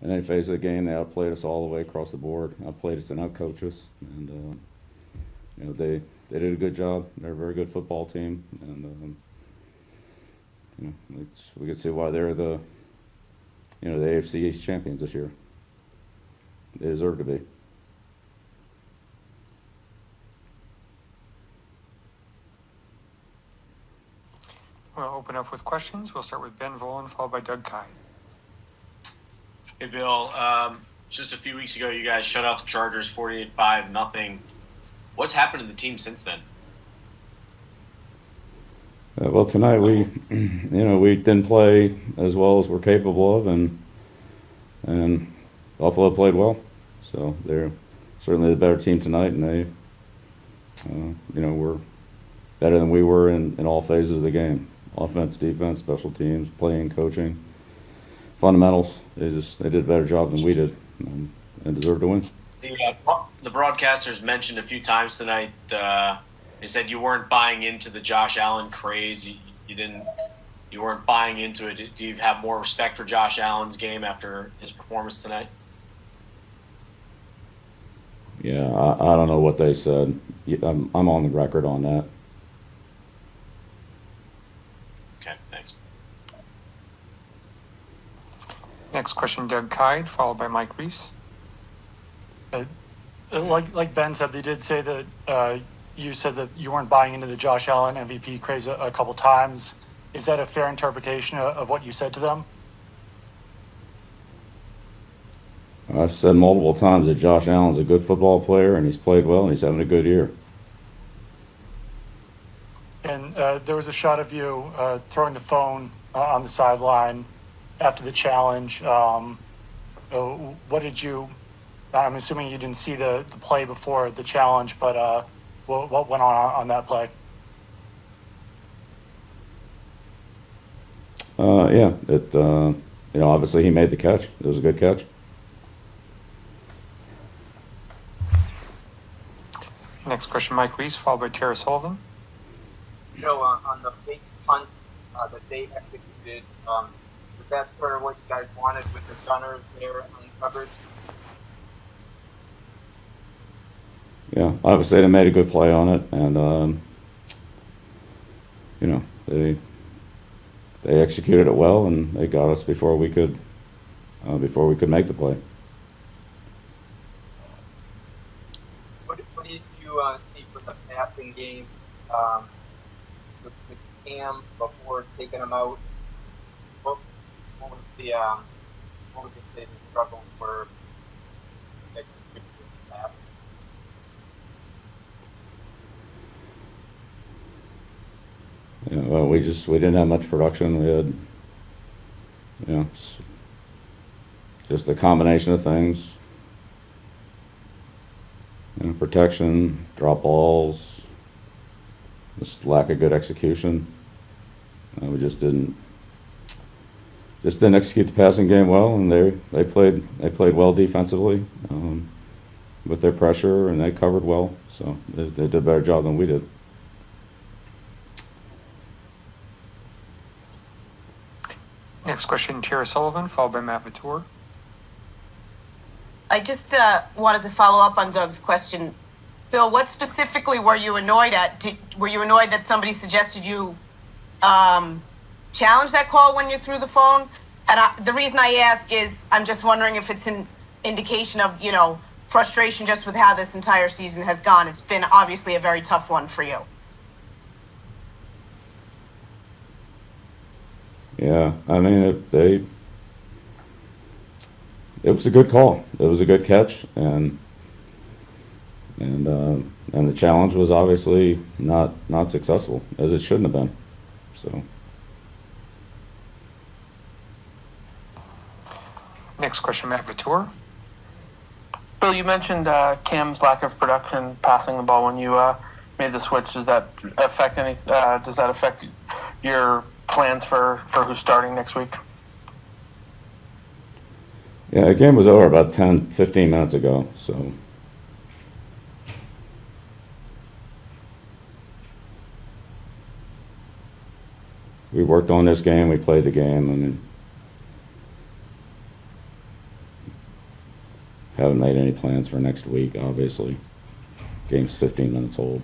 in any phase of the game, they outplayed us all the way across the board. Outplayed us and outcoached us, and they did a good job. They're a very good football team, and we could see why they're the AFC East champions this year. They deserve to be. We'll open up with questions. We'll start with Ben Volen, followed by Doug Kine. Hey, Bill. Just a few weeks ago, you guys shut out the Chargers 48-5-0. What's happened to the team since then? Well, tonight we didn't play as well as we're capable of, and Buffalo played well. So they're certainly the better team tonight, and they, were better than we were in all phases of the game: offense, defense, special teams, playing, coaching, fundamentals. They did a better job than we did, and deserved to win. The broadcasters mentioned a few times tonight. They said you weren't buying into the Josh Allen craze. You weren't buying into it. Do you have more respect for Josh Allen's game after his performance tonight? Yeah, I don't know what they said. I'm on the record on that. Okay, thanks. Next question, Doug Kine, followed by Mike Reese. Like Ben said, they did say that you said that you weren't buying into the Josh Allen MVP craze a couple times. Is that a fair interpretation of what you said to them? I've said multiple times that Josh Allen's a good football player, and he's played well, and he's having a good year. And there was a shot of you throwing the phone on the sideline after the challenge. What did you? I'm assuming you didn't see the play before the challenge, but what went on that play? Yeah, obviously he made the catch. It was a good catch. Next question, Mike Reese, followed by Tara Sullivan. Bill, on the fake punt that they executed, was that sort of what you guys wanted with the gunners there uncovered? Yeah, obviously they made a good play on it, and they executed it well, and they got us before we could make the play. What did you see for the passing game with Cam before taking him out? What would you say the struggles were? Yeah, well, we didn't have much production. We had, just a combination of things. Protection, drop balls, just lack of good execution. We just didn't execute the passing game well, and they played well defensively with their pressure, and they covered well. So they did a better job than we did. Next question, Tara Sullivan, followed by Matt Vatour. I just wanted to follow up on Doug's question. Bill, what specifically were you annoyed at? Were you annoyed that somebody suggested you challenge that call when you threw the phone? And the reason I ask is I'm just wondering if it's an indication of, frustration just with how this entire season has gone. It's been obviously a very tough one for you. Yeah, I mean, it was a good call. It was a good catch, and the challenge was obviously not successful, as it shouldn't have been. So. Next question, Matt Vatour. Bill, you mentioned Cam's lack of production passing the ball when you made the switch. Does that affect your plans for who's starting next week? Yeah, the game was over about 10, 15 minutes ago, so. We worked on this game, we played the game, haven't made any plans for next week, obviously. Game's 15 minutes old.